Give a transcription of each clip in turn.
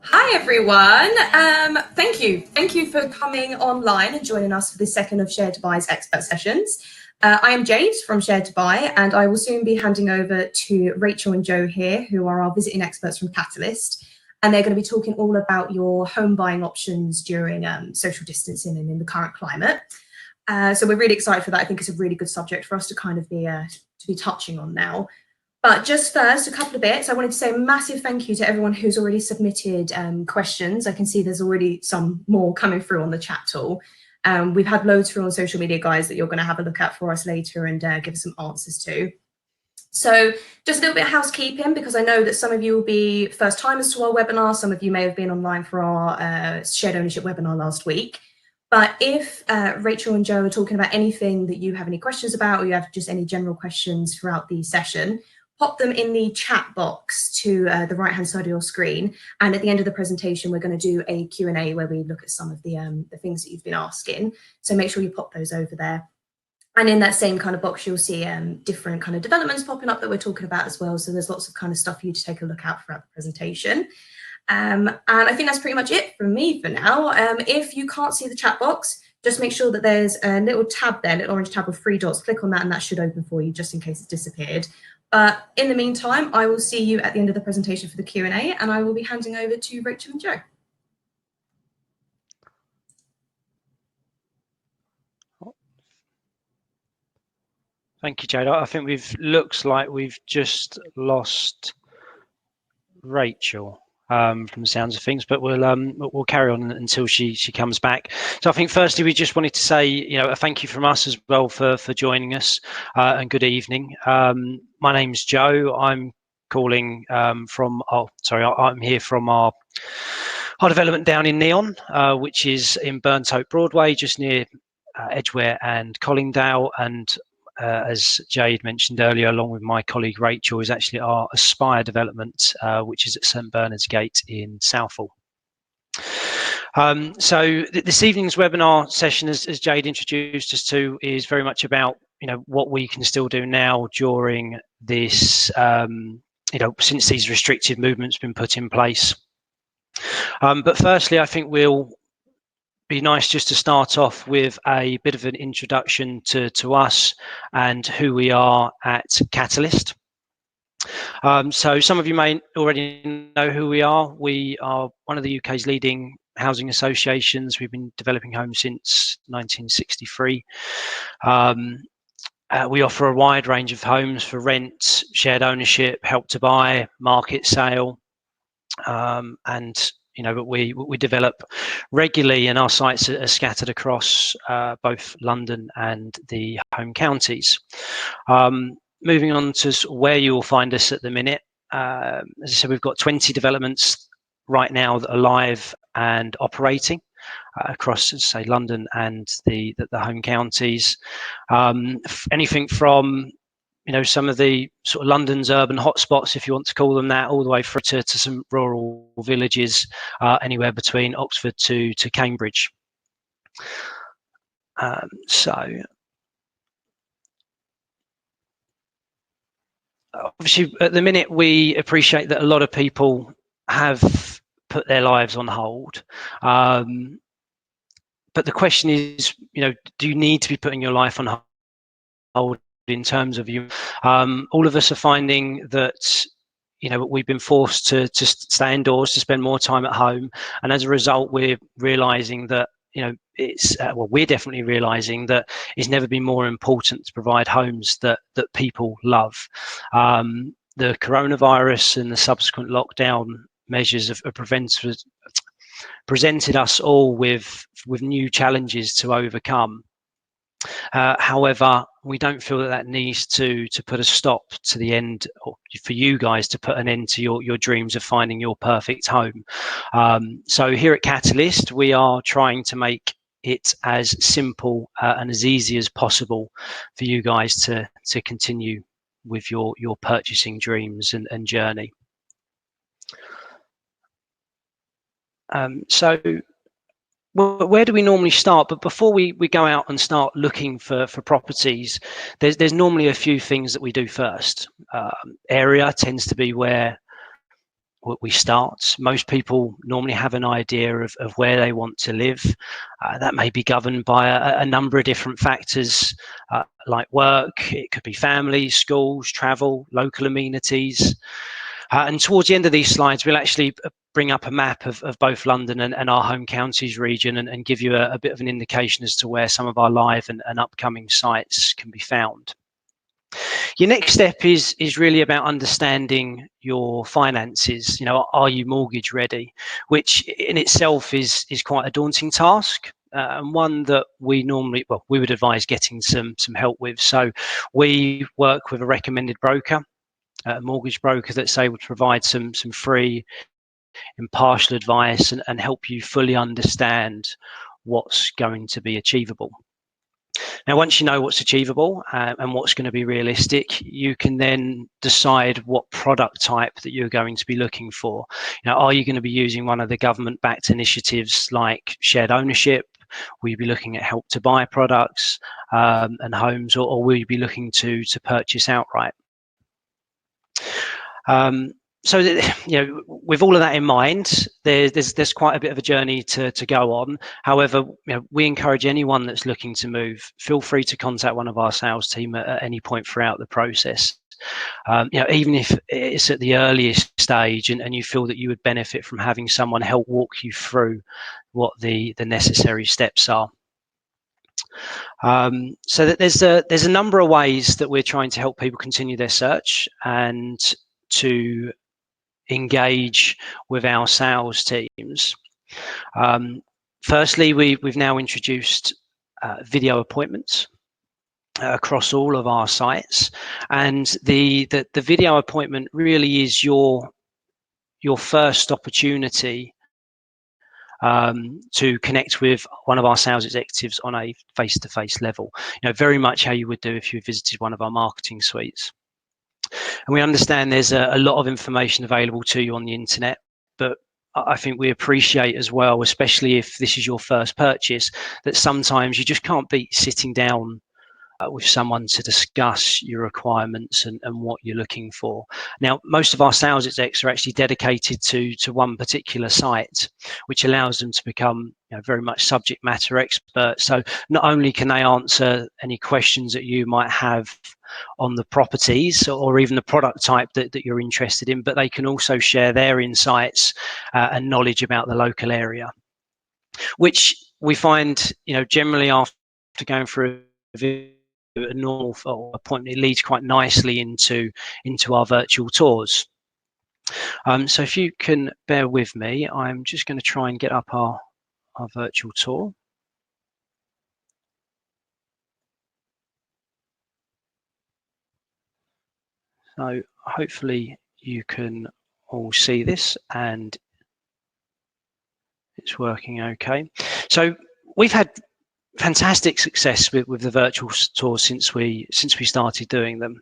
Hi everyone. Thank you for coming online and joining us for the second of Share to Buy's expert sessions. I am Jade from Share to Buy, and I will soon be handing over to Rachel and Joe here, who are our visiting experts from Catalyst, and they're going to be talking all about your home buying options during social distancing and in the current climate. So we're really excited for that. I think it's a really good subject for us to kind of be touching on now. But just first, a couple of bits. I wanted to say a massive thank you to everyone who's already submitted questions. I can see there's already some more coming through on the chat tool. We've had loads through on social media, guys, that you're going to have a look at for us later and give us some answers to. So just a little bit of housekeeping, because I know that some of you will be first timers to our webinar. Some of you may have been online for our shared ownership webinar last week. But if Rachel and Joe are talking about anything that you have any questions about, or you have just any general questions throughout the session, pop them in the chat box to the right-hand side of your screen. And at the end of the presentation, we're going to do a Q&A where we look at some of the things that you've been asking. So make sure you pop those over there. And in that same kind of box, you'll see different kind of developments popping up that we're talking about as well. So there's lots of kind of stuff for you to take a look at throughout the presentation. And I think that's pretty much it from me for now. If you can't see the chat box, just make sure that there's a little tab there, a little orange tab with 3 dots. Click on that and that should open for you, just in case it's disappeared. But in the meantime, I will see you at the end of the presentation for the Q&A, and I will be handing over to Rachel and Joe. Thank you, Jade. I think looks like we've just lost Rachel from the sounds of things, but we'll carry on until she comes back. So I think firstly we just wanted to say, a thank you from us as well for joining us, and good evening. My name's Joe. I'm calling from I'm here from our development down in Neon, which is in Burntope Broadway, just near Edgware and Colindale, and as Jade mentioned earlier, along with my colleague Rachel, is actually our Aspire development, which is at St Bernard's Gate in Southall. So this evening's webinar session, as Jade introduced us to, is very much about what we can still do now during this, since these restrictive movements have been put in place. But firstly, I think we'll be nice just to start off with a bit of an introduction to us and who we are at Catalyst. So some of you may already know who we are. We are one of the UK's leading housing associations. We've been developing homes since 1963. We offer a wide range of homes for rent, shared ownership, help to buy, market sale, and but we develop regularly, and our sites are scattered across both London and the home counties. Moving on to where you will find us at the minute. As I said, we've got 20 developments right now that are live and operating across, say, London and the home counties. Anything from some of the sort of London's urban hotspots, if you want to call them that, all the way through to some rural villages, anywhere between Oxford to Cambridge. So obviously at the minute we appreciate that a lot of people have put their lives on hold. But the question is, do you need to be putting your life on hold? In terms of you, all of us are finding that we've been forced to stay indoors, to spend more time at home, and as a result we're realizing that it's we're definitely realizing that it's never been more important to provide homes that people love. The coronavirus and the subsequent lockdown measures have presented us all with new challenges to overcome. However, we don't feel that needs to put a stop to the end, or for you guys to put an end to your dreams of finding your perfect home. So here at Catalyst, we are trying to make it as simple and as easy as possible for you guys to continue with your purchasing dreams and journey. So where do we normally start? But before we go out and start looking for properties, there's normally a few things that we do first. Area tends to be where we start. Most people normally have an idea of where they want to live. That may be governed by a number of different factors, like work. It could be family, schools, travel, local amenities. And towards the end of these slides, we'll actually bring up a map of both London and our home counties region, and give you a bit of an indication as to where some of our live and upcoming sites can be found. Your next step is really about understanding your finances. Are you mortgage ready? Which in itself is quite a daunting task, and one that we would advise getting some help with. So we work with a recommended broker, a mortgage broker that's able to provide some free, impartial advice and help you fully understand what's going to be achievable. Now, once you know what's achievable and what's going to be realistic, you can then decide what product type that you're going to be looking for. Are you going to be using one of the government-backed initiatives like shared ownership? Will you be looking at Help to Buy products and homes, or will you be looking to purchase outright? So with all of that in mind, there's quite a bit of a journey to go on. However, we encourage anyone that's looking to move, feel free to contact one of our sales team at any point throughout the process. Even if it's at the earliest stage and you feel that you would benefit from having someone help walk you through what the necessary steps are. So that there's a number of ways that we're trying to help people continue their search and to engage with our sales teams. Firstly, we've now introduced video appointments across all of our sites, and the video appointment really is your first opportunity to connect with one of our sales executives on a face-to-face level. Very much how you would do if you visited one of our marketing suites. And we understand there's a lot of information available to you on the internet, but I think we appreciate as well, especially if this is your first purchase, that sometimes you just can't beat sitting down with someone to discuss your requirements and what you're looking for. Now, most of our sales execs are actually dedicated to one particular site, which allows them to become very much subject matter experts. So not only can they answer any questions that you might have on the properties or even the product type that you're interested in, but they can also share their insights and knowledge about the local area, which we find, generally after going through a normal appointment, it leads quite nicely into our virtual tours. So if you can bear with me, I'm just going to try and get up our virtual tour. So hopefully you can all see this and it's working okay. So we've had fantastic success with the virtual tours since we started doing them,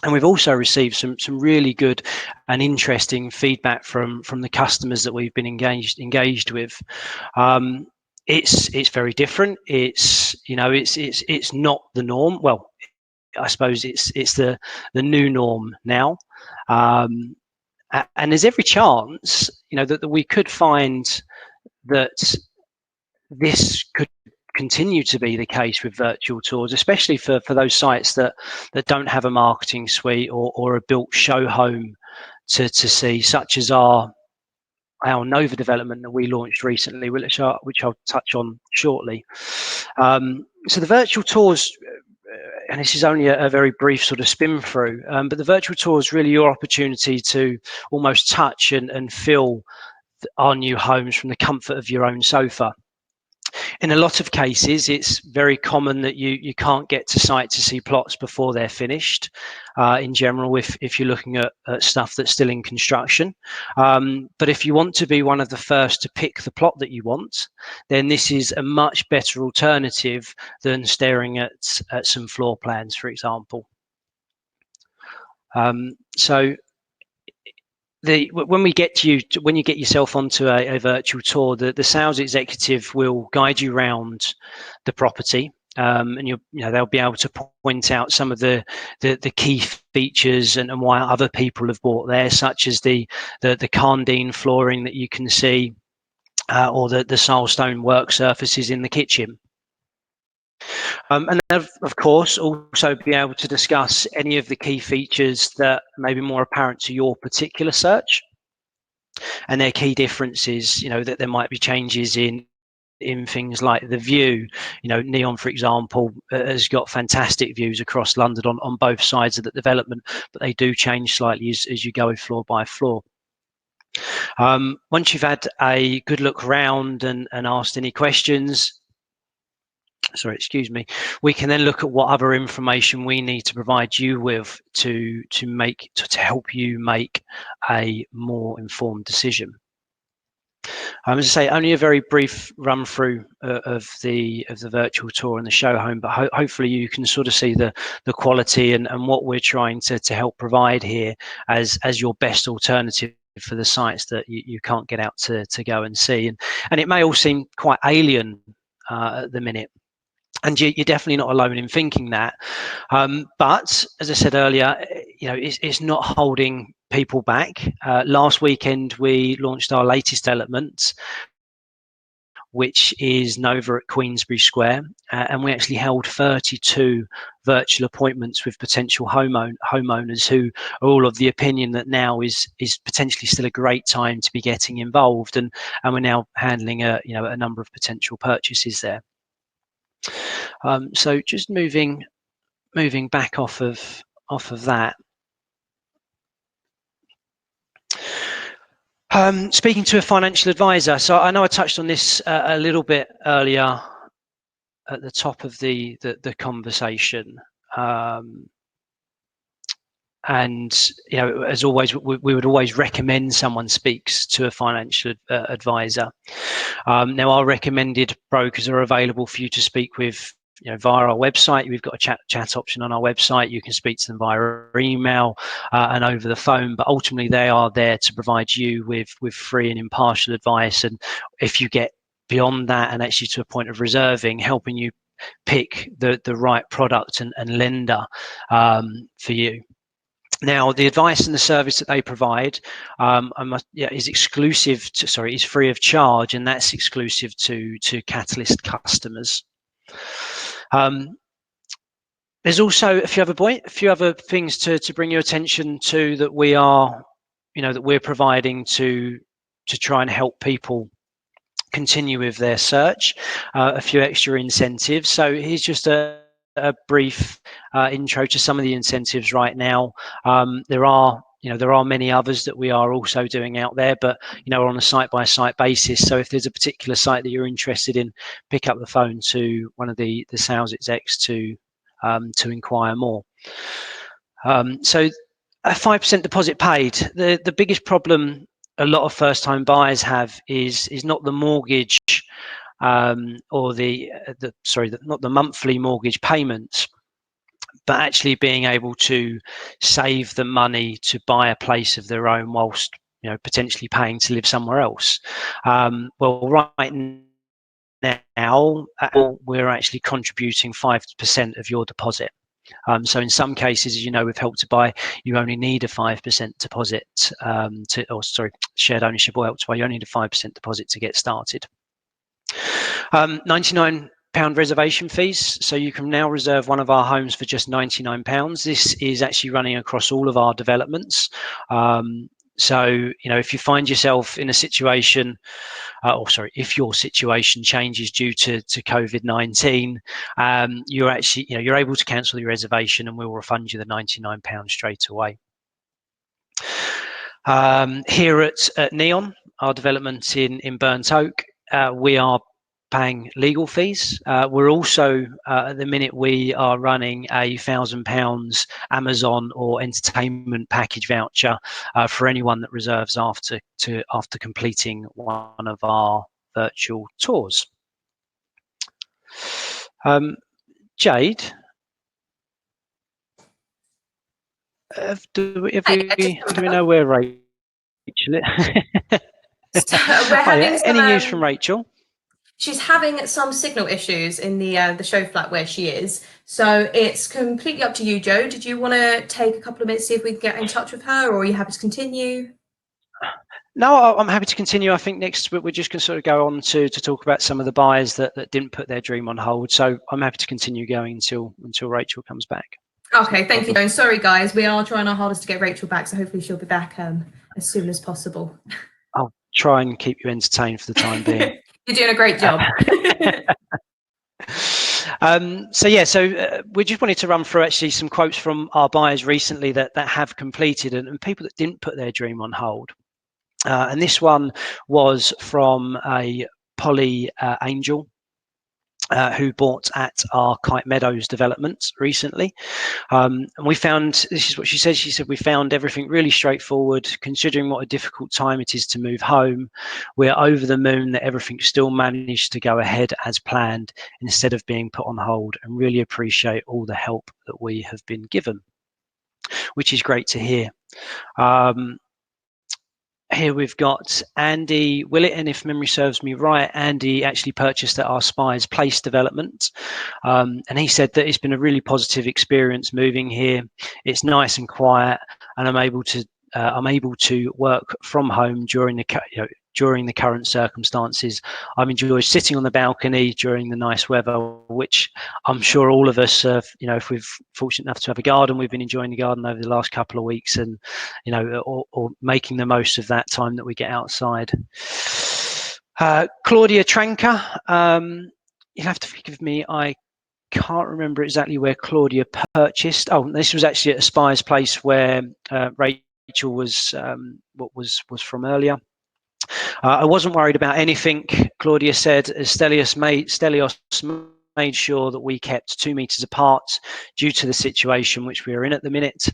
and we've also received some really good and interesting feedback from the customers that we've been engaged with. It's very different. It's not the norm. Well, I suppose it's the new norm now, and there's every chance that we could find that this could continue to be the case with virtual tours, especially for those sites that don't have a marketing suite or a built show home to see, such as our Nova development that we launched recently, which I'll touch on shortly. So the virtual tours, and this is only a very brief sort of spin through, but the virtual tour is really your opportunity to almost touch and feel our new homes from the comfort of your own sofa. In a lot of cases, it's very common that you can't get to site to see plots before they're finished. In general, if you're looking at stuff that's still in construction, but if you want to be one of the first to pick the plot that you want, then this is a much better alternative than staring at some floor plans, for example. So when you get yourself onto a virtual tour, the sales executive will guide you around the property. and they'll be able to point out some of the key features and why other people have bought there, such as the Carndine flooring that you can see, or the Silestone work surfaces in the kitchen. And of course, also be able to discuss any of the key features that may be more apparent to your particular search, and their key differences. That there might be changes in things like the view. Neon, for example, has got fantastic views across London on both sides of the development, but they do change slightly as you go floor by floor. Once you've had a good look around and asked any questions, we can then look at what other information we need to provide you with to help you make a more informed decision. As I say, only a very brief run through of the virtual tour and the show home, but hopefully you can sort of see the quality and what we're trying to help provide here as your best alternative for the sites that you can't get out to go and see. And it may all seem quite alien at the minute, and you're definitely not alone in thinking that. But as I said earlier, it's not holding people back. Last weekend, we launched our latest element, which is Nova at Queensbury Square, and we actually held 32 virtual appointments with potential homeowners who are all of the opinion that now is potentially still a great time to be getting involved, and we're now handling a number of potential purchases there. So just moving back off of that. Speaking to a financial advisor. So I know I touched on this a little bit earlier at the top of the conversation. And as always, we would always recommend someone speaks to a financial advisor. Now, our recommended brokers are available for you to speak with via our website. We've got a chat option on our website. You can speak to them via email and over the phone, but ultimately they are there to provide you with free and impartial advice. And if you get beyond that and actually to a point of reserving, helping you pick the right product and lender for you. Now, the advice and the service that they provide is is free of charge, and that's exclusive to Catalyst customers. There's also a few other things to bring your attention to that we're providing to try and help people continue with their search. A few extra incentives. So here's just a brief intro to some of the incentives right now. There are many others that we are also doing out there, but we're on a site-by-site basis. So if there's a particular site that you're interested in, pick up the phone to one of the sales execs to inquire more. So a 5% deposit paid. The biggest problem a lot of first-time buyers have is not the mortgage or not the monthly mortgage payments, but actually being able to save the money to buy a place of their own whilst potentially paying to live somewhere else. Well, right now we're actually contributing 5% of your deposit. So in some cases, with Help to Buy, you only need a 5% deposit shared ownership or Help to Buy, you only need a 5% deposit to get started. £99 reservation fees. So you can now reserve one of our homes for just £99. This is actually running across all of our developments. So, if you find yourself in a situation, if your situation changes due to COVID-19, you're able to cancel your reservation and we'll refund you the £99 straight away. Here at Neon, our development in Burnt Oak, we are paying legal fees. We're also at the minute we are running a £1,000 Amazon or entertainment package voucher for anyone that reserves after completing one of our virtual tours. Jade, do we know where Rachel is? So we're having any news from Rachel? She's having some signal issues in the show flat where she is. So it's completely up to you, Joe. Did you want to take a couple of minutes, see if we can get in touch with her, or are you happy to continue? No, I'm happy to continue. I think next we're just going to sort of go on to talk about some of the buyers that didn't put their dream on hold. So I'm happy to continue going until Rachel comes back. Okay, thank you, Joe. Sorry, guys, we are trying our hardest to get Rachel back, so hopefully she'll be back as soon as possible. I'll try and keep you entertained for the time being. You're doing a great job. So we just wanted to run through actually some quotes from our buyers recently that have completed and people that didn't put their dream on hold. And this one was from a Polly Angel, who bought at our Kite Meadows development recently. And we found, this is what she said, we found everything really straightforward, considering what a difficult time it is to move home. We're over the moon that everything still managed to go ahead as planned instead of being put on hold, and really appreciate all the help that we have been given, which is great to hear. Here we've got Andy Willett, and if memory serves me right, Andy actually purchased at our Spies Place development, and he said that it's been a really positive experience moving here. It's nice and quiet, and I'm able to work from home during the current circumstances. I've enjoyed sitting on the balcony during the nice weather, which I'm sure all of us, if we're fortunate enough to have a garden, we've been enjoying the garden over the last couple of weeks, and or making the most of that time that we get outside. Claudia Tranca, you'll have to forgive me, I can't remember exactly where Claudia purchased. Oh, this was actually at a Spies Place where Rachel was from earlier. I wasn't worried about anything, Claudia said, as Stelios made sure that we kept 2 meters apart due to the situation which we are in at the minute.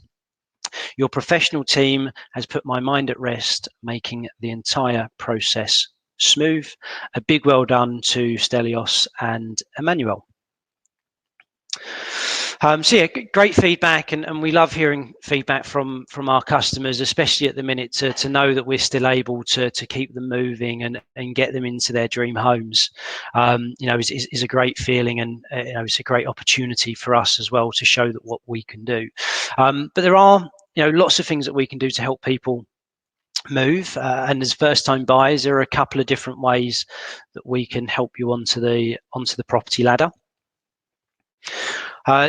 Your professional team has put my mind at rest, making the entire process smooth. A big well done to Stelios and Emmanuel. So yeah, great feedback, and we love hearing feedback from our customers, especially at the minute, to know that we're still able to keep them moving and get them into their dream homes. Is a great feeling, and it's a great opportunity for us as well to show that what we can do. But there are lots of things that we can do to help people move, and as first-time buyers, there are a couple of different ways that we can help you onto the property ladder.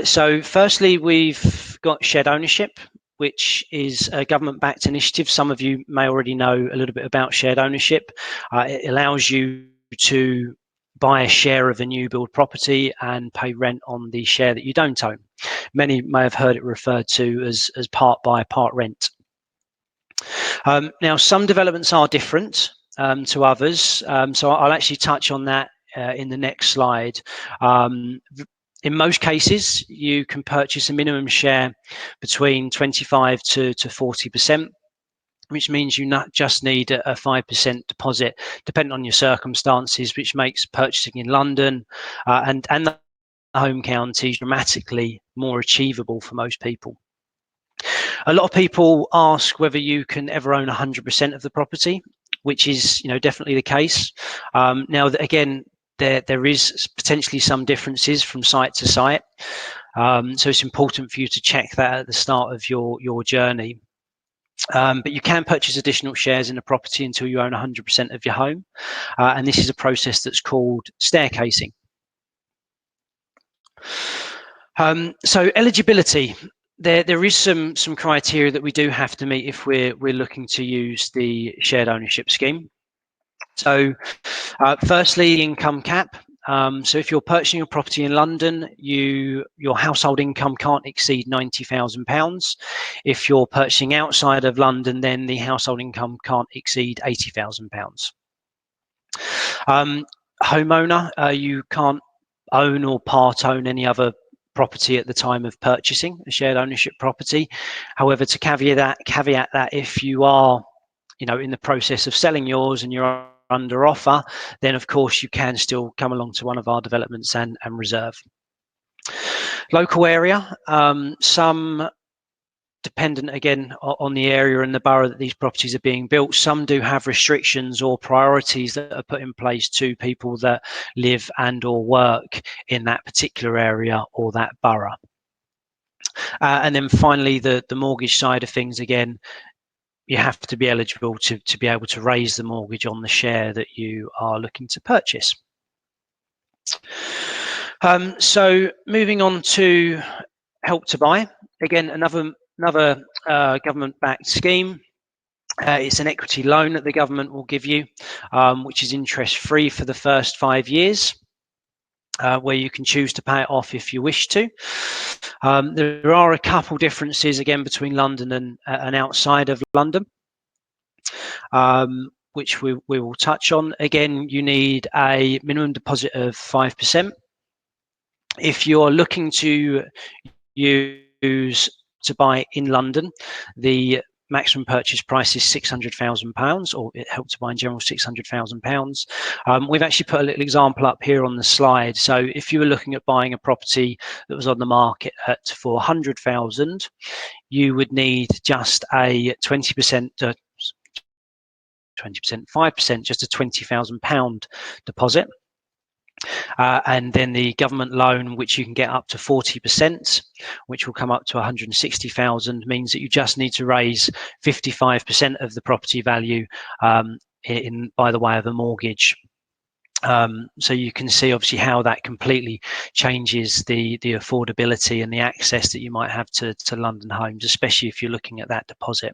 So firstly, we've got shared ownership, which is a government-backed initiative. Some of you may already know a little bit about shared ownership. It allows you to buy a share of a new build property and pay rent on the share that you don't own. Many may have heard it referred to as part buy, part rent. Now, some developments are different to others, so I'll actually touch on that in the next slide. In most cases, you can purchase a minimum share between 25 to 40%, which means you not just need a 5% deposit, depending on your circumstances, which makes purchasing in London and the home counties dramatically more achievable for most people. A lot of people ask whether you can ever own 100% of the property, which is definitely the case. Now, again, there is potentially some differences from site to site, so it's important for you to check that at the start of your journey. But you can purchase additional shares in a property until you own 100% of your home, and this is a process that's called staircasing. So eligibility. There is some criteria that we do have to meet if we're looking to use the shared ownership scheme. So firstly, income cap. So if you're purchasing a property in London, your household income can't exceed £90,000. If you're purchasing outside of London, then the household income can't exceed £80,000. Homeowner, you can't own or part own any other property at the time of purchasing a shared ownership property. However, to caveat that, if you are in the process of selling yours and you're under offer, then of course you can still come along to one of our developments and reserve. Local area. Some dependent again on the area and the borough that these properties are being built. Some do have restrictions or priorities that are put in place to people that live and or work in that particular area or that borough. And then finally, the mortgage side of things, again, you have to be eligible to be able to raise the mortgage on the share that you are looking to purchase. So moving on to Help to Buy, again, another government-backed scheme. It's an equity loan that the government will give you, which is interest-free for the first 5 years, where you can choose to pay it off if you wish to. There are a couple differences, again, between London and outside of London, which we will touch on. Again, you need a minimum deposit of 5%. If you're looking to use to buy in London, the maximum purchase price is £600,000, or it Help to Buy in general, £600,000. We've actually put a little example up here on the slide. So if you were looking at buying a property that was on the market for 100,000, you would need just a 20%, 5%, just a £20,000 deposit. And then the government loan, which you can get up to 40%, which will come up to 160,000, means that you just need to raise 55% of the property value by the way of a mortgage. So you can see obviously how that completely changes the affordability and the access that you might have to London homes, especially if you're looking at that deposit.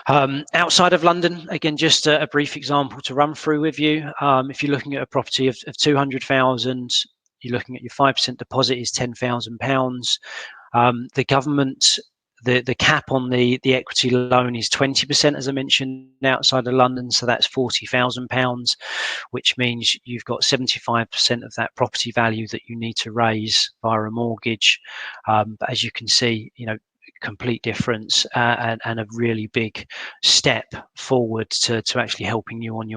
Outside of London, again, just a brief example to run through with you. If you're looking at a property of 200,000, you're looking at your 5% deposit is £10,000. The government, the cap on the equity loan is 20%, as I mentioned, outside of London, so that's £40,000, which means you've got 75% of that property value that you need to raise via a mortgage. But as you can see, complete difference and a really big step forward to actually helping you on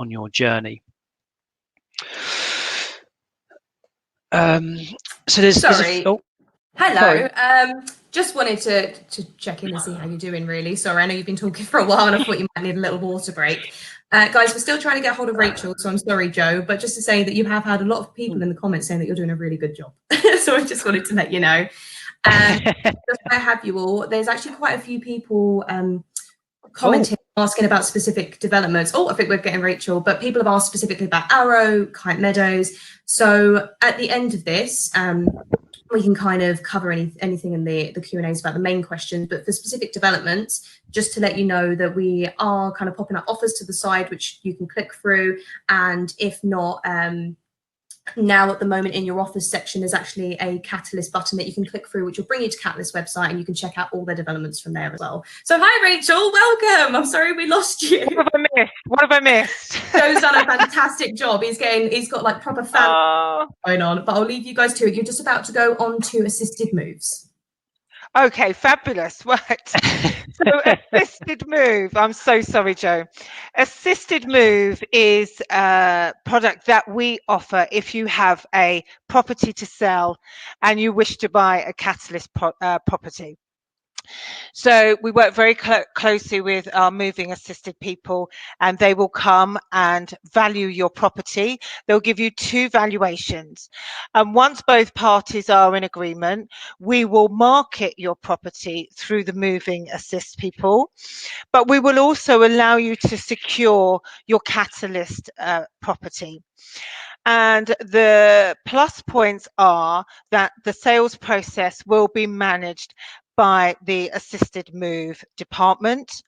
your journey. So there's Hello. sorry. Just wanted to check in and see how you're doing, really. Sorry, I know you've been talking for a while and I thought you might need a little water break. Guys, we're still trying to get hold of Rachel, so I'm sorry, Joe, but just to say that you have had a lot of people in the comments saying that you're doing a really good job. So I just wanted to let you know. Just I have you all. There's actually quite a few people commenting, asking about specific developments. I think we're getting Rachel, but people have asked specifically about Arrow, Kite Meadows. So at the end of this, we can kind of cover anything in the Q&As about the main questions. But for specific developments, just to let you know that we are kind of popping up offers to the side, which you can click through. And if not, now at the moment in your offers section, there's actually a Catalyst button that you can click through, which will bring you to Catalyst website, and you can check out all their developments from there as well. So hi, Rachel, welcome. I'm sorry we lost you. What have I missed? Joe's done a fantastic job. He's got like proper fan going on, but I'll leave you guys to it. You're just about to go on to assisted moves. Okay, fabulous. Right. So assisted move. I'm so sorry, Joe. Assisted move is a product that we offer if you have a property to sell and you wish to buy a Catalyst property. So we work very closely with our moving assisted people, and they will come and value your property. They'll give you 2 valuations. And once both parties are in agreement, we will market your property through the moving assist people, but we will also allow you to secure your Catalyst property. And the plus points are that the sales process will be managed by the assisted move department,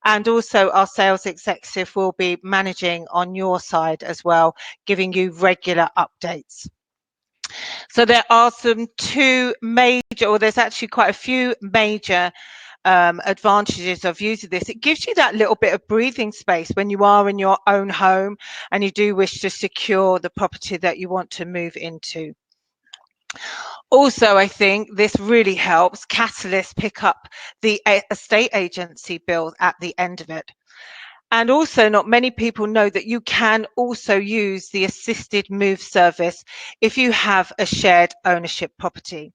and also our sales executive will be managing on your side as well, giving you regular updates. So there are there's actually quite a few major advantages of using this. It gives you that little bit of breathing space when you are in your own home and you do wish to secure the property that you want to move into. Also, I think this really helps Catalyst pick up the estate agency bill at the end of it. And also, not many people know that you can also use the assisted move service if you have a shared ownership property.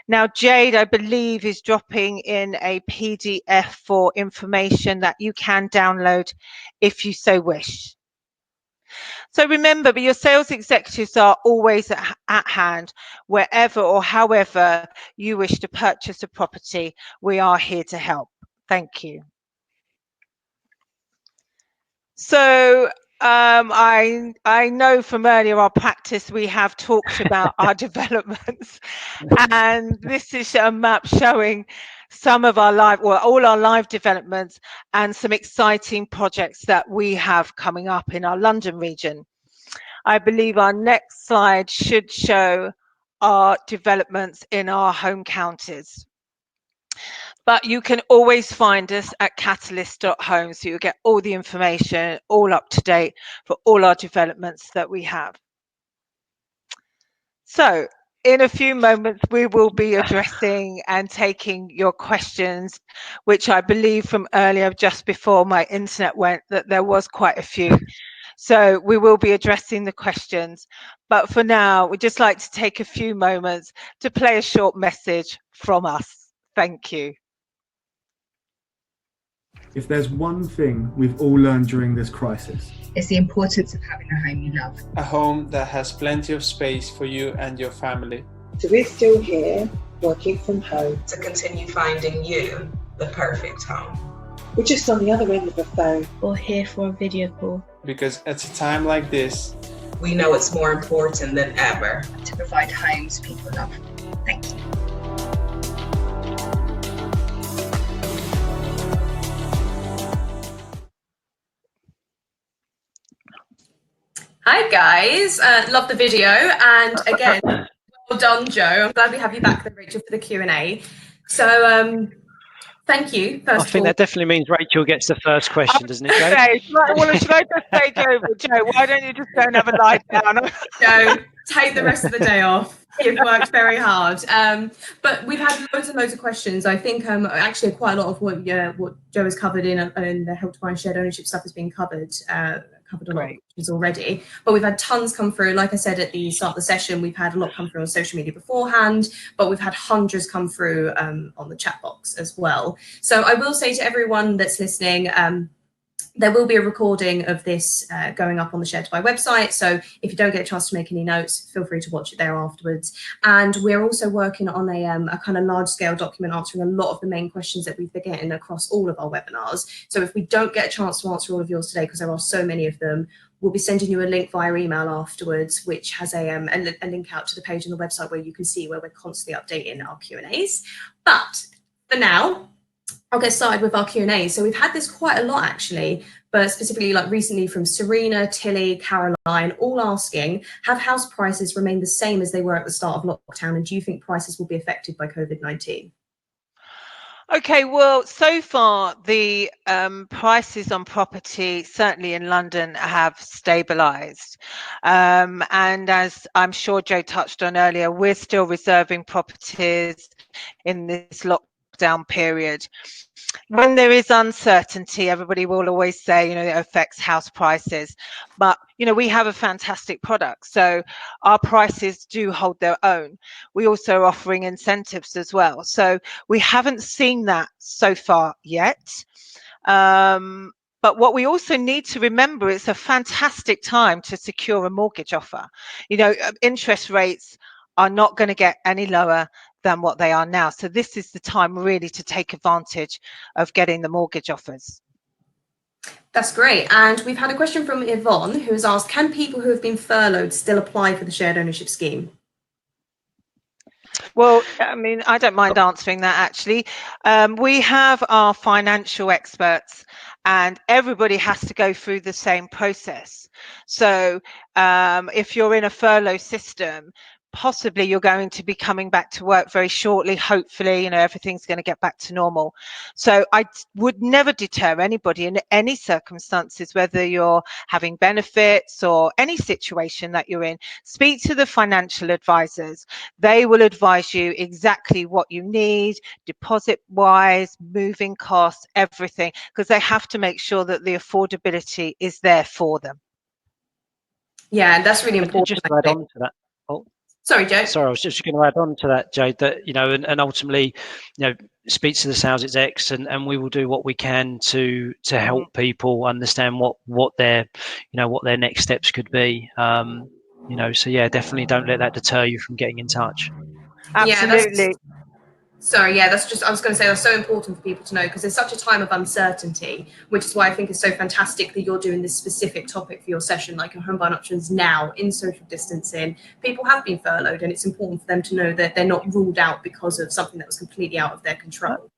Now, Jade, I believe, is dropping in a PDF for information that you can download if you so wish. So remember, but your sales executives are always at hand, wherever or however you wish to purchase a property. We are here to help. Thank you. So I know from earlier our practice we have talked about our developments, and this is a map showing some of our live, well, all our live developments and some exciting projects that we have coming up in our London region. I believe our next slide should show our developments in our home counties. But you can always find us at catalyst.home, so you'll get all the information, all up to date for all our developments that we have. So in a few moments, we will be addressing and taking your questions, which I believe from earlier, just before my internet went, that there was quite a few. So we will be addressing the questions. But for now, we'd just like to take a few moments to play a short message from us. Thank you. If there's one thing we've all learned during this crisis, it's the importance of having a home you love. A home that has plenty of space for you and your family. So we're still here, working from home. To continue finding you the perfect home. We're just on the other end of the phone. Or here for a video call. Because at a time like this, we know it's more important than ever to provide homes people love. Thank you. Hi guys, love the video, and again, well done, Joe. I'm glad we have you back there, Rachel, for the Q&A. So thank you. I think that definitely means Rachel gets the first question, doesn't it, Joe? Well, should I just take over, Joe? Why don't you just go and have a lie down? Joe, take the rest of the day off. You've worked very hard. But we've had loads and loads of questions. I think actually quite a lot of what Joe has covered in the Help to Buy and shared ownership stuff has been covered a lot already, but we've had tons come through. Like I said at the start of the session, we've had a lot come through on social media beforehand, but we've had hundreds come through on the chat box as well. So I will say to everyone that's listening, there will be a recording of this going up on the Share to Buy website. So if you don't get a chance to make any notes, feel free to watch it there afterwards. And we're also working on a kind of large scale document answering a lot of the main questions that we've been getting across all of our webinars. So if we don't get a chance to answer all of yours today, because there are so many of them, we'll be sending you a link via email afterwards, which has a link out to the page on the website where you can see where we're constantly updating our Q&As. But for now, I'll get started with our Q&A. So we've had this quite a lot actually, but specifically like recently from Serena, Tilly, Caroline, all asking, have house prices remained the same as they were at the start of lockdown? And do you think prices will be affected by COVID-19? Okay, well, so far the prices on property, certainly in London, have stabilised. And as I'm sure Joe touched on earlier, we're still reserving properties in this lockdown period. When there is uncertainty, everybody will always say, you know, it affects house prices. But, you know, we have a fantastic product, so our prices do hold their own. We also are offering incentives as well. So we haven't seen that so far yet. But what we also need to remember, it's a fantastic time to secure a mortgage offer. You know, interest rates are not going to get any lower than what they are now. So this is the time really to take advantage of getting the mortgage offers. That's great. And we've had a question from Yvonne who has asked, can people who have been furloughed still apply for the shared ownership scheme? Well, I mean, I don't mind answering that actually. We have our financial experts and everybody has to go through the same process. So if you're in a furlough system, possibly you're going to be coming back to work very shortly. Hopefully, you know, everything's going to get back to normal. So I would never deter anybody in any circumstances, whether you're having benefits or any situation that you're in. Speak to the financial advisors. They will advise you exactly what you need, deposit wise, moving costs, everything, because they have to make sure that the affordability is there for them. Yeah, and that's really important. Just to add on to that. Oh, sorry, Joe. Sorry, I was just going to add on to that, Jade, that, you know, and ultimately, you know, speak to the sales execs, and we will do what we can to help people understand what their, you know, what their next steps could be. You know, so yeah, definitely don't let that deter you from getting in touch. Absolutely. Sorry, yeah, that's just, I was going to say, that's so important for people to know, because there's such a time of uncertainty, which is why I think it's so fantastic that you're doing this specific topic for your session, like your home buying options now in social distancing. People have been furloughed, and it's important for them to know that they're not ruled out because of something that was completely out of their control.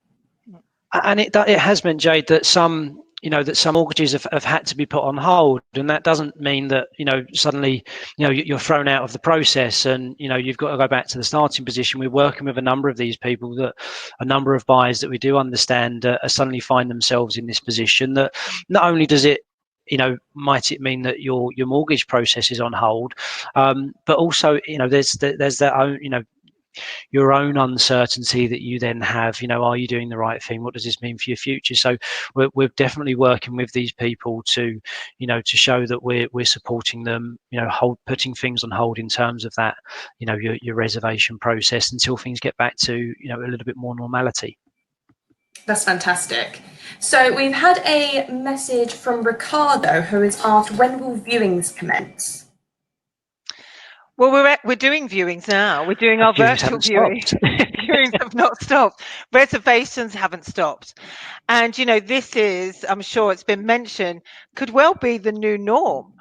And it has meant, Jade, that some, you know, that some mortgages have had to be put on hold, and that doesn't mean that, you know, suddenly, you know, you're thrown out of the process and, you know, you've got to go back to the starting position. We're working with a number of these people, that a number of buyers that we do understand suddenly find themselves in this position, that not only does it, you know, might it mean that your mortgage process is on hold, but also, you know, there's that own, you know, your own uncertainty that you then have. You know, are you doing the right thing? What does this mean for your future? So we're definitely working with these people to, you know, to show that we're supporting them, you know, putting things on hold in terms of that, you know, your reservation process until things get back to, you know, a little bit more normality. That's fantastic. So we've had a message from Ricardo, who has asked, when will viewings commence? Well, we're doing viewings now. We're doing our virtual viewings. Viewings have not stopped. Reservations haven't stopped. And, you know, this is, I'm sure it's been mentioned, could well be the new norm.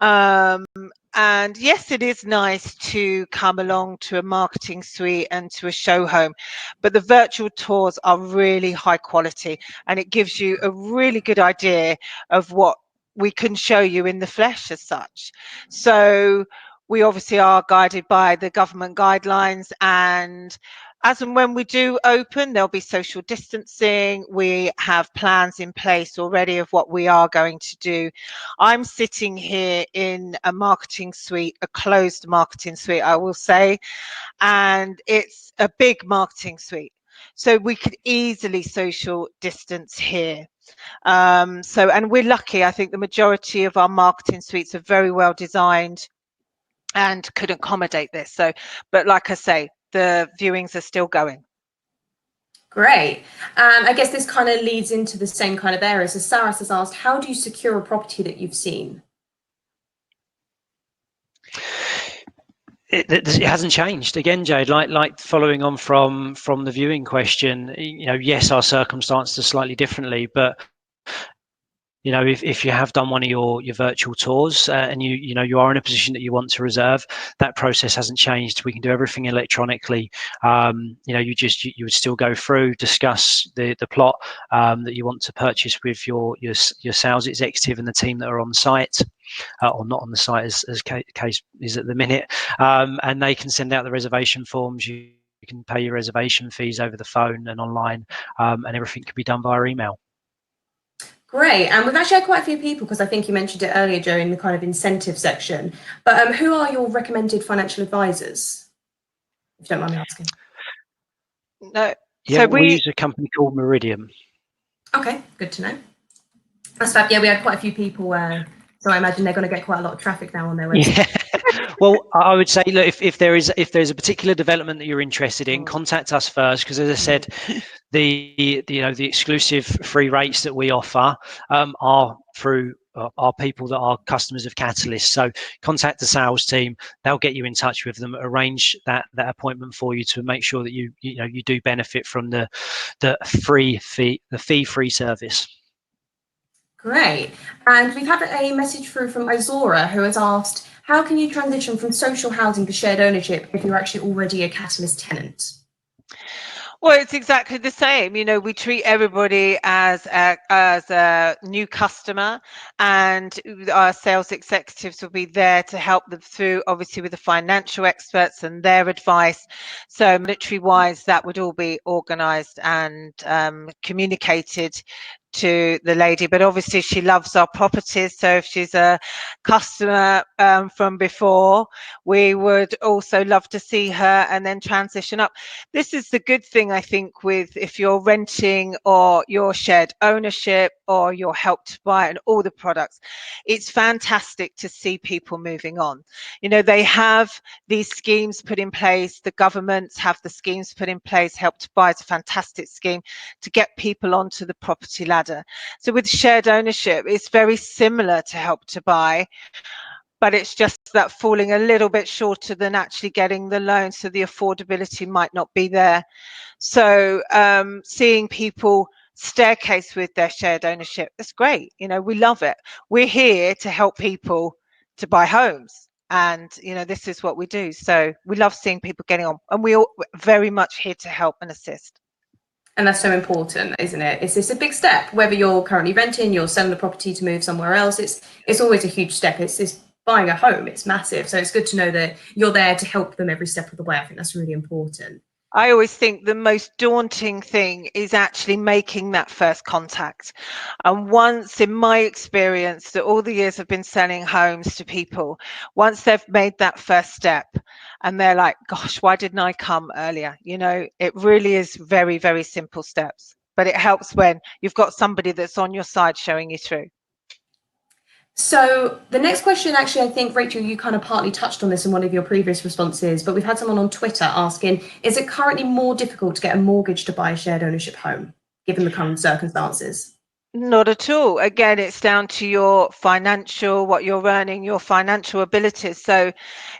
And yes, it is nice to come along to a marketing suite and to a show home, but the virtual tours are really high quality, and it gives you a really good idea of what we can show you in the flesh as such. So we obviously are guided by the government guidelines, and as and when we do open, there'll be social distancing. We have plans in place already of what we are going to do. I'm sitting here in a marketing suite, a closed marketing suite, I will say, and it's a big marketing suite. So we could easily social distance here. And we're lucky. I think the majority of our marketing suites are very well designed and could accommodate this. So, but like I say, the viewings are still going. Great. I guess this kind of leads into the same kind of area. So Saras has asked, how do you secure a property that you've seen? It hasn't changed. Again, Jade, like following on from the viewing question, you know, yes, our circumstances are slightly differently, but you know, if you have done one of your virtual tours and you know you are in a position that you want to reserve, that process hasn't changed. We can do everything electronically. You know, you would still go through, discuss the plot that you want to purchase with your sales executive and the team that are on site. Or not on the site, as case is at the minute, and they can send out the reservation forms. You can pay your reservation fees over the phone and online, and everything can be done via email. Great. And we've actually had quite a few people, because I think you mentioned it earlier, Joe, in the kind of incentive section. But who are your recommended financial advisors, if you don't mind me asking? No. Yeah, so we use a company called Meridian. Okay, good to know. That's fab. Yeah, we had quite a few people. So I imagine they're going to get quite a lot of traffic now on their website. Yeah. Well, I would say, look, if there's a particular development that you're interested in, contact us first, because as I said, the exclusive free rates that we offer are through our people that are customers of Catalyst. So contact the sales team; they'll get you in touch with them, arrange that appointment for you to make sure that you do benefit from the fee-free service. Great. And we've had a message through from Izora, who has asked, how can you transition from social housing to shared ownership if you're actually already a Catalyst tenant? Well, it's exactly the same. You know, we treat everybody as a new customer, and our sales executives will be there to help them through, obviously, with the financial experts and their advice. So, monetary-wise, that would all be organised and communicated to the lady. But obviously, she loves our properties. So, if she's a customer from before, we would also love to see her and then transition up. This is the good thing, I think, with if you're renting or your shared ownership or your help to buy and all the products, it's fantastic to see people moving on. You know, they have these schemes put in place, the governments have the schemes put in place. Help to Buy is a fantastic scheme to get people onto the property ladder. So with shared ownership, it's very similar to Help to Buy, but it's just that falling a little bit shorter than actually getting the loan, so the affordability might not be there. So seeing people staircase with their shared ownership, that's great. You know, we love it. We're here to help people to buy homes, and you know, this is what we do. So we love seeing people getting on, and we're very much here to help and assist. And that's so important, isn't it? It's a big step. Whether you're currently renting, you're selling the property to move somewhere else, it's always a huge step. It's buying a home, it's massive. So it's good to know that you're there to help them every step of the way. I think that's really important. I always think the most daunting thing is actually making that first contact. And once, in my experience, that all the years I've been selling homes to people, once they've made that first step and they're like, gosh, why didn't I come earlier? You know, it really is very, very simple steps. But it helps when you've got somebody that's on your side showing you through. So the next question, actually, I think, Rachel, you kind of partly touched on this in one of your previous responses, but we've had someone on Twitter asking, is it currently more difficult to get a mortgage to buy a shared ownership home, given the current circumstances? Not at all. Again, it's down to your financial, what you're earning, your financial abilities. So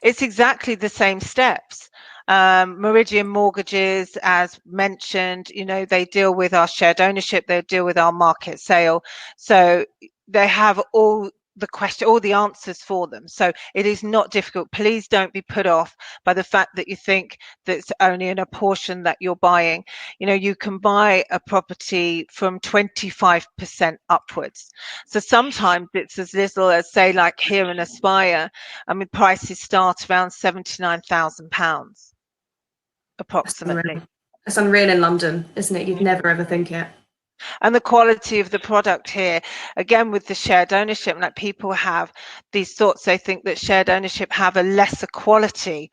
it's exactly the same steps. Meridian Mortgages, as mentioned, you know, they deal with our shared ownership, they deal with our market sale. So they have all the answers for them. So it is not difficult. Please don't be put off by the fact that you think that it's only in a portion that you're buying. You know, you can buy a property from 25% upwards. So sometimes it's as little as, say, like here in Aspire, I mean, prices start around £79,000 approximately. It's unreal in London, isn't it? You'd never ever think it. And the quality of the product here, again, with the shared ownership, like people have these thoughts, they think that shared ownership have a lesser quality.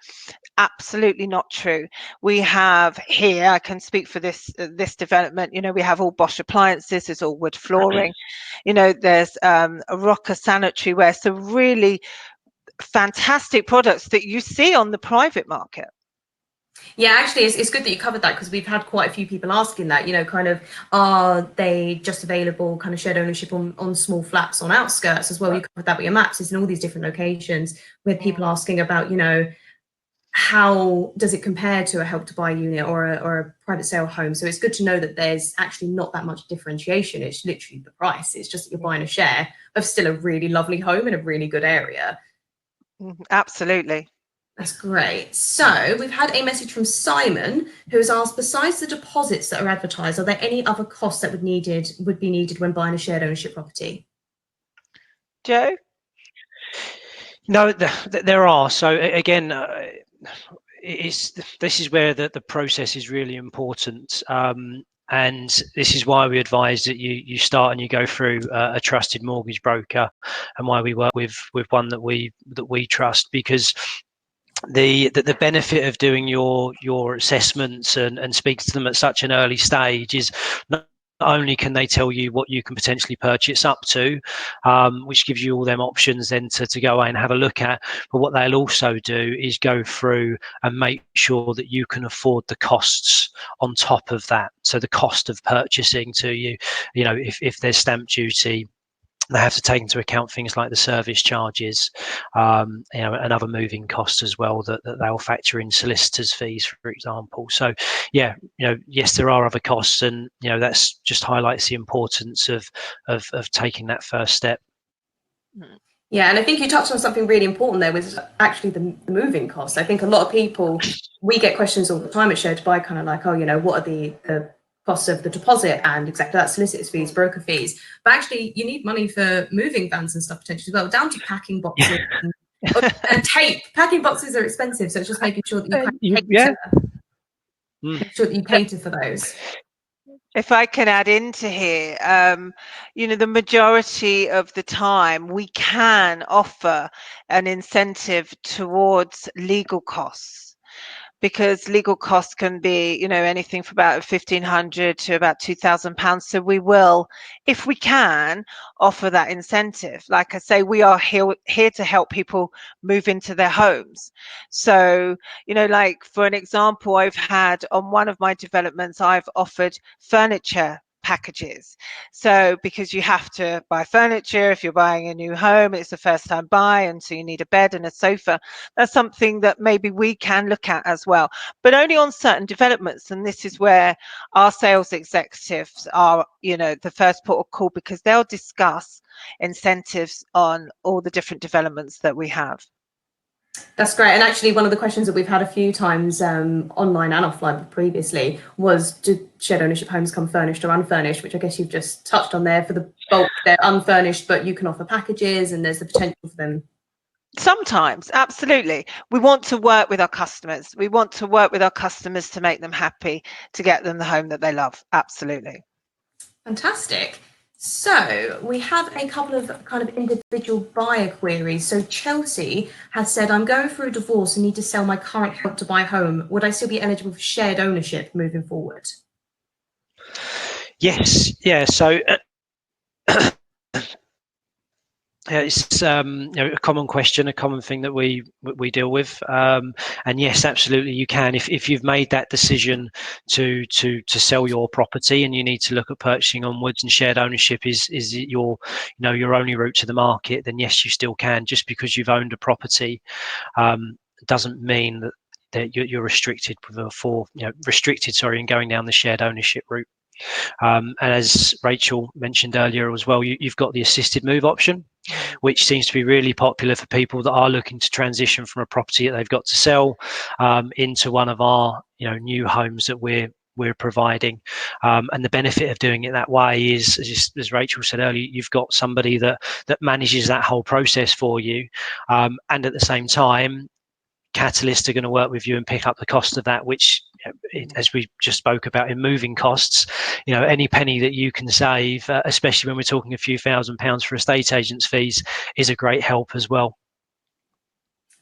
Absolutely not true. We have here, I can speak for this development, you know, we have all Bosch appliances, there's all wood flooring, you know, there's a Rocker sanitary ware, so really fantastic products that you see on the private market. Yeah, actually, it's good that you covered that, because we've had quite a few people asking that, you know, kind of, are they just available kind of shared ownership on small flats on outskirts as well? You covered that with your maps, it's in all these different locations, with people asking about, you know, how does it compare to a Help to Buy unit or a private sale home? So it's good to know that there's actually not that much differentiation. It's literally the price. It's just that you're buying a share of still a really lovely home in a really good area. Absolutely. That's great. So we've had a message from Simon, who has asked, besides the deposits that are advertised, are there any other costs that would be needed when buying a shared ownership property? Joe? No, there are. So again, this is where the process is really important. And this is why we advise that you start and you go through a trusted mortgage broker, and why we work with one that we trust, because the benefit of doing your assessments and speaking to them at such an early stage is not only can they tell you what you can potentially purchase up to, which gives you all them options then to go away and have a look at, but what they'll also do is go through and make sure that you can afford the costs on top of that. So the cost of purchasing to you, you know, if there's stamp duty, they have to take into account things like the service charges, you know, and other moving costs as well that they'll factor in, solicitors' fees, for example. So, yeah, you know, yes, there are other costs, and you know that's just highlights the importance of taking that first step. Yeah, and I think you touched on something really important there, was actually the moving costs. I think a lot of people we get questions all the time at Share to Buy, kind of like, oh, you know, what are the costs of the deposit and exactly that, solicitors fees, broker fees. But actually, you need money for moving vans and stuff potentially as well, down to packing boxes and tape. Packing boxes are expensive, so it's just making sure that you cater, make sure that you cater for those. If I can add into here, you know, the majority of the time we can offer an incentive towards legal costs, because legal costs can be, you know, anything from about £1,500 to about £2,000. So we will, if we can, offer that incentive. Like I say, we are here to help people move into their homes. So, you know, like for an example, I've had on one of my developments, I've offered furniture packages. So because you have to buy furniture if you're buying a new home, it's a first time buy, and so you need a bed and a sofa. That's something that maybe we can look at as well, but only on certain developments. And this is where our sales executives are, you know, the first port of call, because they'll discuss incentives on all the different developments that we have. That's great. And actually, one of the questions that we've had a few times online and offline previously was, do shared ownership homes come furnished or unfurnished? Which I guess you've just touched on there. For the bulk, they're unfurnished, but you can offer packages and there's the potential for them. Sometimes, absolutely. We want to work with our customers. We want to work with our customers to make them happy, to get them the home that they love. Absolutely. Fantastic. So we have a couple of kind of individual buyer queries. So Chelsea has said, I'm going through a divorce and need to sell my current Help to Buy home. Would I still be eligible for shared ownership moving forward? Yes, yeah. So it's you know, a common question, a common thing that we deal with, and yes, absolutely, you can. If you've made that decision to sell your property and you need to look at purchasing onwards, and shared ownership is your, you know, your only route to the market, then yes, you still can. Just because you've owned a property doesn't mean that you're restricted in going down the shared ownership route. And as Rachel mentioned earlier as well, you've got the assisted move option, which seems to be really popular for people that are looking to transition from a property that they've got to sell into one of our, you know, new homes that we're providing. And the benefit of doing it that way is, as Rachel said earlier, you've got somebody that manages that whole process for you, and at the same time, Catalyst are going to work with you and pick up the cost of that, which, as we just spoke about in moving costs, you know, any penny that you can save, especially when we're talking a few £1,000s for estate agents' fees, is a great help as well.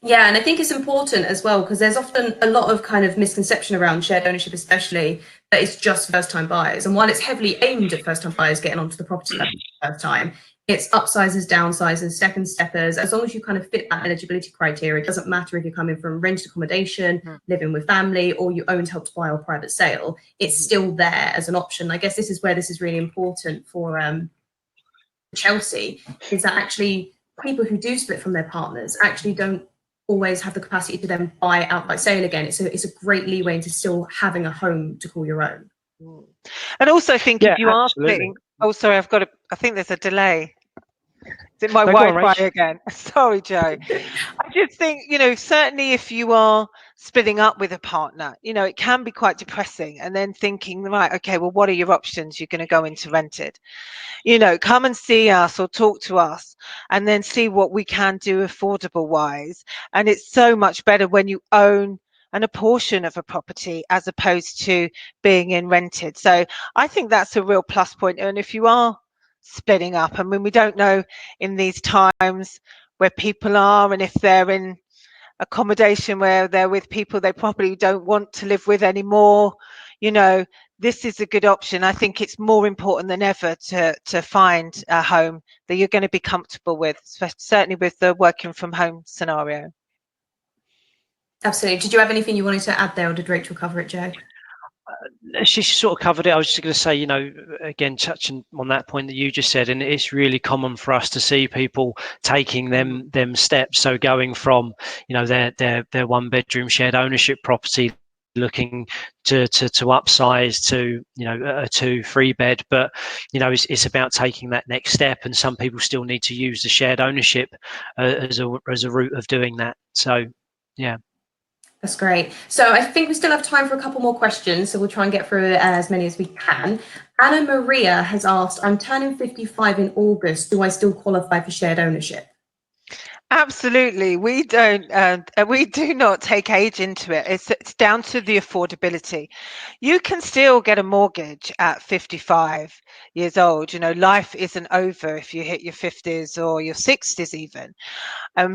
Yeah, and I think it's important as well, because there's often a lot of kind of misconception around shared ownership, especially that it's just first-time buyers. And while it's heavily aimed at first-time buyers getting onto the property for the first time, it's upsizers, downsizers, second steppers. As long as you kind of fit that eligibility criteria, it doesn't matter if you're coming from rented accommodation, living with family, or you own Help to Buy or private sale, it's still there as an option. I guess this is where this is really important for Chelsea, is that actually people who do split from their partners actually don't always have the capacity to then buy outright sale again. It's a great leeway into still having a home to call your own. And also, I think if you are splitting, oh, sorry, I think there's a delay. Is it my Wi-Fi again? Sorry, Joe. I just think, you know, certainly if you are splitting up with a partner, you know, it can be quite depressing. And then thinking, right, okay, well, what are your options? You're going to go into rented. You know, come and see us or talk to us, and then see what we can do affordable wise. And it's so much better when you own a portion of a property as opposed to being in rented. So I think that's a real plus point. And if you are splitting up, I mean, we don't know in these times where people are, and if they're in accommodation where they're with people they probably don't want to live with anymore, you know, this is a good option. I think it's more important than ever to find a home that you're going to be comfortable with, certainly with the working from home scenario. Absolutely. Did you have anything you wanted to add there, or did Rachel cover it, Joe? She sort of covered it. I was just going to say, you know, again, touching on that point that you just said, and it's really common for us to see people taking them steps. So going from, you know, their one bedroom shared ownership property, looking to upsize to, you know, a 2-3 bed, but, you know, it's about taking that next step. And some people still need to use the shared ownership as a route of doing that. So, yeah. That's great. So I think we still have time for a couple more questions, so we'll try and get through as many as we can. Anna Maria has asked, I'm turning 55 in August. Do I still qualify for shared ownership? Absolutely. We do not take age into it. It's down to the affordability. You can still get a mortgage at 55 years old. You know, life isn't over if you hit your 50s or your 60s even.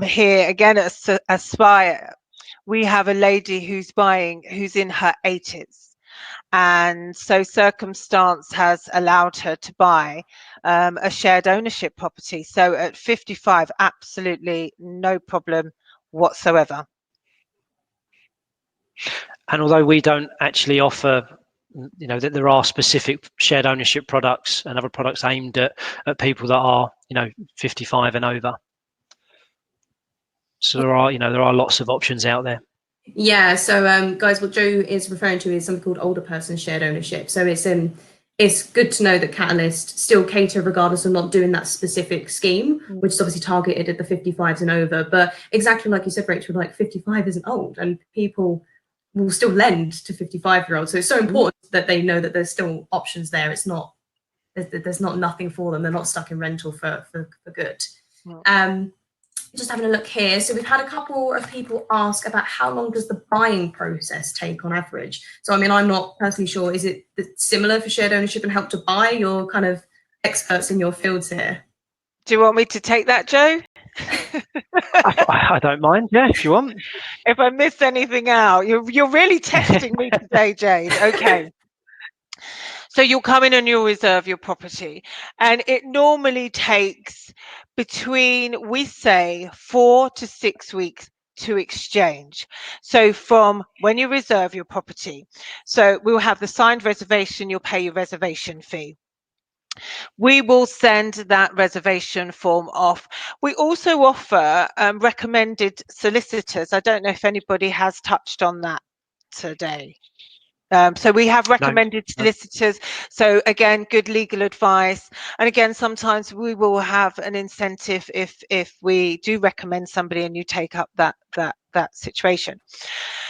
Here again at Aspire, we have a lady who's in her 80s. And so circumstance has allowed her to buy a shared ownership property. So at 55, absolutely no problem whatsoever. And although we don't actually offer, you know, that there are specific shared ownership products and other products aimed at people that are, you know, 55 and over. So there are lots of options out there. Yeah, so guys, what Joe is referring to is something called older person shared ownership. So it's good to know that Catalyst still cater regardless of not doing that specific scheme, which is obviously targeted at the 55s and over. But exactly like you said, Rachel, like 55 isn't old, and people will still lend to 55-year-olds. So it's so important that they know that there's still options there. It's not there's not nothing for them. They're not stuck in rental for good. Just having a look here. So we've had a couple of people ask about how long does the buying process take on average? So, I mean, I'm not personally sure. Is it similar for shared ownership and Help to Buy? You're kind of experts in your fields here. Do you want me to take that, Joe? I don't mind. Yeah, if you want. If I miss anything out, you're really testing me today, Jade. Okay. So you'll come in and you'll reserve your property, and it normally takes between, we say, 4 to 6 weeks to exchange. So from when you reserve your property, so we'll have the signed reservation, you'll pay your reservation fee. We will send that reservation form off. We also offer recommended solicitors. I don't know if anybody has touched on that today. So we have recommended solicitors. So again, good legal advice. And again, sometimes we will have an incentive if we do recommend somebody and you take up that situation.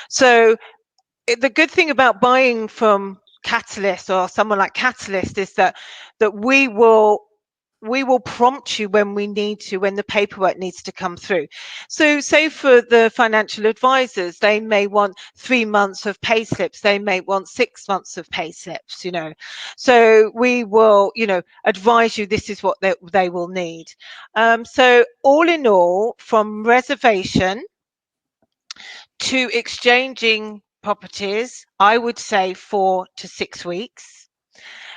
So the good thing about buying from Catalyst or someone like Catalyst is that we will prompt you when we need to, when the paperwork needs to come through. So say for the financial advisors, they may want 3 months of pay slips, they may want 6 months of pay slips, you know. So we will, you know, advise you this is what they will need. So all in all, from reservation to exchanging properties, I would say 4 to 6 weeks.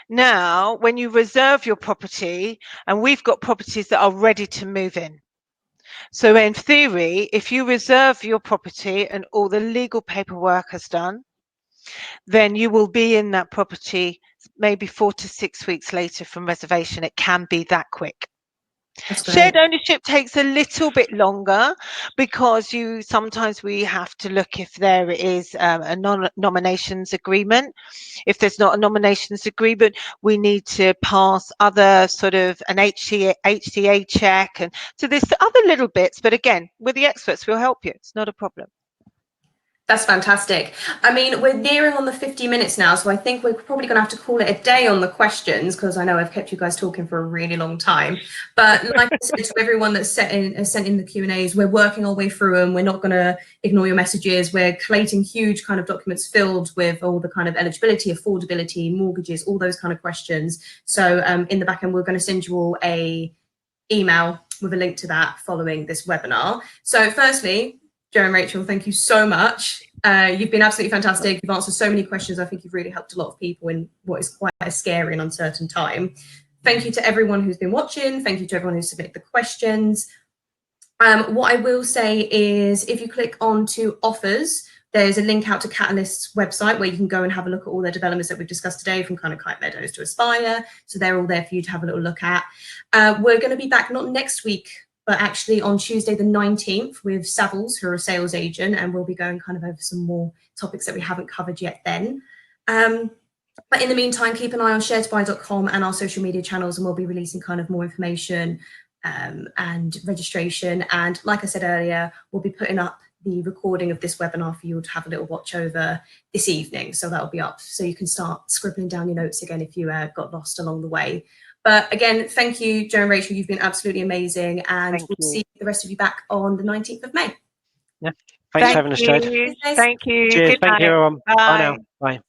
Now, when you reserve your property, and we've got properties that are ready to move in. So in theory, if you reserve your property and all the legal paperwork is done, then you will be in that property maybe 4 to 6 weeks later from reservation. It can be that quick. Shared ownership takes a little bit longer because sometimes we have to look if there is a nominations agreement. If there's not a nominations agreement, we need to pass other sort of an HCA check, and so there's other little bits. But again, with the experts, we'll help you. It's not a problem. That's fantastic. I mean, we're nearing on the 50 minutes now, so I think we're probably going to have to call it a day on the questions, because I know I've kept you guys talking for a really long time. But like I said to everyone that's sent in the Q&As, we're working our way through them. We're not going to ignore your messages. We're collating huge kind of documents filled with all the kind of eligibility, affordability, mortgages, all those kind of questions. So in the back end, we're going to send you all a email with a link to that following this webinar. So firstly, Joe and Rachel, thank you so much. You've been absolutely fantastic. You've answered so many questions. I think you've really helped a lot of people in what is quite a scary and uncertain time. Thank you to everyone who's been watching. Thank you to everyone who submitted the questions. What I will say is if you click on to offers, there's a link out to Catalyst's website where you can go and have a look at all the developments that we've discussed today, from kind of Kite Meadows to Aspire. So they're all there for you to have a little look at. We're going to be back not next week, but actually on Tuesday the 19th with Savills, who are a sales agent, and we'll be going kind of over some more topics that we haven't covered yet then. But in the meantime, keep an eye on sharedtobuy.com and our social media channels, and we'll be releasing kind of more information and registration. And like I said earlier, we'll be putting up the recording of this webinar for you to have a little watch over this evening. So that'll be up so you can start scribbling down your notes again if you got lost along the way. But again, thank you, Joe and Rachel. You've been absolutely amazing. And we'll see the rest of you back on the 19th of May. Yeah. Thanks for having us, Jade. Thank you. Cheers. Good Thank night. you, everyone. Bye now. Bye. Bye.